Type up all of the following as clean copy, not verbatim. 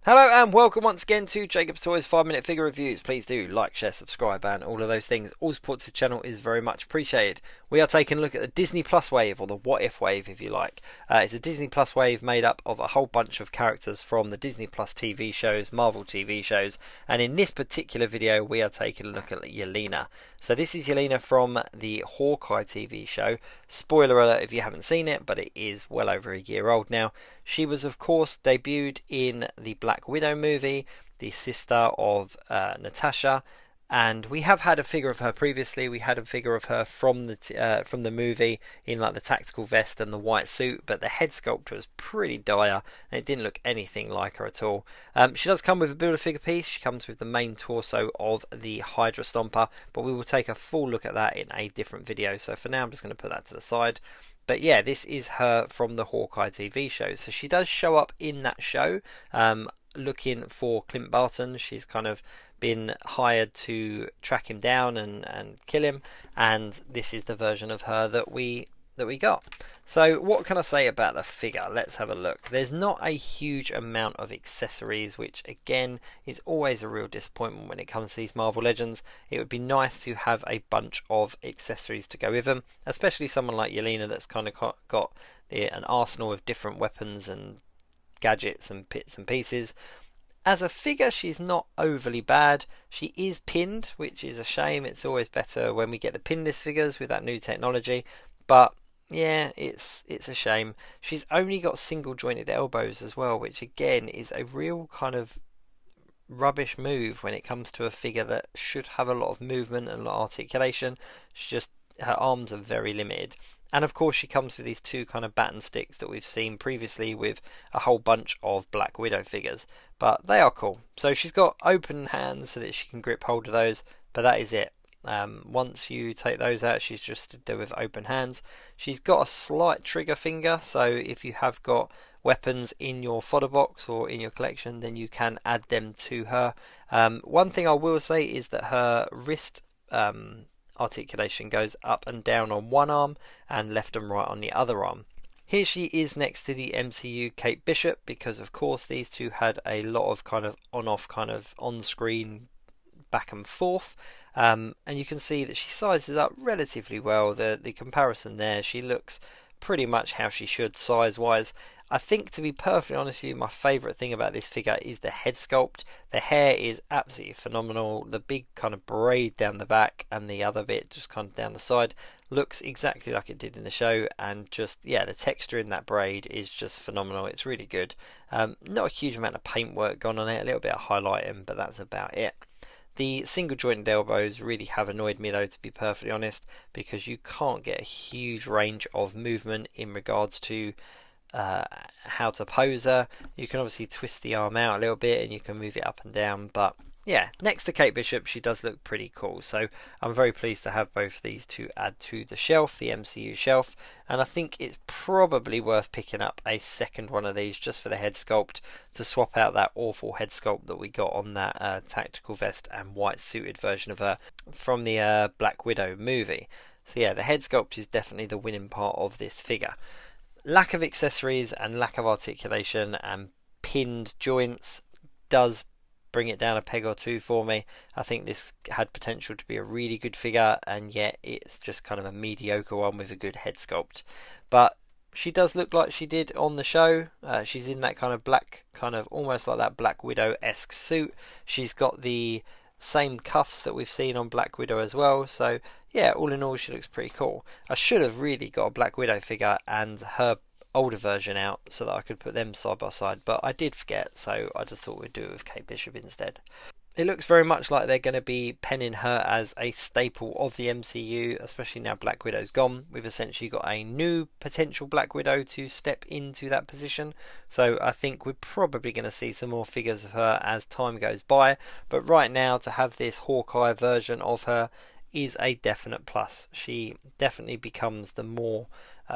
Hello and welcome once again to Jacob's Toys 5 Minute Figure Reviews. Please do like, share, subscribe and all of those things. All support to the channel is very much appreciated. We are taking a look at the Disney Plus wave, or the What If wave if you like. It's a Disney Plus wave made up of a whole bunch of characters from the Disney Plus TV shows, Marvel TV shows, and in this particular video we are taking a look at YELENA. So this is YELENA from the HAWKEYE TV show. Spoiler alert if you haven't seen it, but it is well over a year old now. She was of course debuted in the Black Widow movie, the sister of Natasha, and we have had a figure of her previously. We had a figure of her from the movie in like the tactical vest and the white suit, but the head sculpt was pretty dire and it didn't look anything like her at all. She does come with a Build-A-Figure piece. She comes with the main torso of the Hydra Stomper, but we will take a full look at that in a different video. So for now I'm just going to put that to the side. But yeah, this is her from the HAWKEYE TV show. So she does show up in that show looking for Clint Barton. She's kind of been hired to track him down and kill him. And this is the version of her that we got. So what can I say about the figure? Let's have a look. There's not a huge amount of accessories, which again is always a real disappointment when it comes to these Marvel Legends. It would be nice to have a bunch of accessories to go with them, especially someone like YELENA that's kind of got an arsenal of different weapons and gadgets and bits and pieces. As a figure, she's not overly bad. She is pinned, which is a shame. It's always better when we get the pinless figures with that new technology, but yeah, it's a shame. She's only got single jointed elbows as well, which again is a real kind of rubbish move when it comes to a figure that should have a lot of movement and a lot of articulation. Her arms are very limited. And of course she comes with these two kind of baton sticks that we've seen previously with a whole bunch of Black Widow figures. But they are cool. So she's got open hands so that she can grip hold of those, but that is it. Once you take those out, she's just to do with open hands. She's got a slight trigger finger, so if you have got weapons in your fodder box or in your collection, then you can add them to her. One thing I will say is that her wrist articulation goes up and down on one arm and left and right on the other arm. Here she is next to the MCU Kate Bishop, because of course these two had a lot of kind of on-off kind of on-screen back and forth, and you can see that she sizes up relatively well. The comparison there, she looks pretty much how she should size wise. I think, to be perfectly honest with you, my favourite thing about this figure is the head sculpt. The hair is absolutely phenomenal. The big kind of braid down the back and the other bit just kind of down the side looks exactly like it did in the show, and just, yeah, the texture in that braid is just phenomenal. It's really good. Not a huge amount of paintwork gone on it, a little bit of highlighting, but that's about it. The single jointed elbows really have annoyed me though, to be perfectly honest, because you can't get a huge range of movement in regards to how to pose her. You can obviously twist the arm out a little bit and you can move it up and down, but yeah, next to Kate Bishop she does look pretty cool. So I'm very pleased to have both of these to add to the shelf, the MCU shelf, and I think it's probably worth picking up a second one of these just for the head sculpt, to swap out that awful head sculpt that we got on that tactical vest and white suited version of her from the Black Widow movie. So yeah, the head sculpt is definitely the winning part of this figure. Lack of accessories and lack of articulation and pinned joints does bring it down a peg or two for me. I think this had potential to be a really good figure, and yet it's just kind of a mediocre one with a good head sculpt. But she does look like she did on the show. She's in that kind of black, kind of almost like that Black Widow-esque suit. She's got the same cuffs that we've seen on Black Widow as well. So yeah, all in all she looks pretty cool. I should have really got a Black Widow figure and her older version out so that I could put them side by side, but I did forget, so I just thought we'd do it with Kate Bishop instead. It looks very much like they're going to be penning her as a staple of the MCU, especially now Black Widow's gone. We've essentially got a new potential Black Widow to step into that position, so I think we're probably going to see some more figures of her as time goes by, but right now to have this HAWKEYE version of her is a definite plus. She definitely becomes the more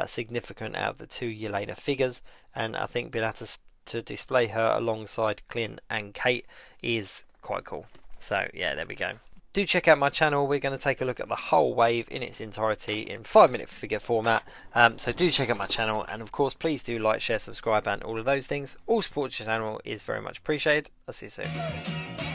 significant out of the two YELENA figures, and I think being able to display her alongside Clint and Kate is quite cool. So yeah, there we go. do check out my channel. We're going to take a look at the whole wave in its entirety in 5-minute figure format. So do check out my channel, and of course please do like, share, subscribe and all of those things. All support to the channel is very much appreciated. I'll see you soon.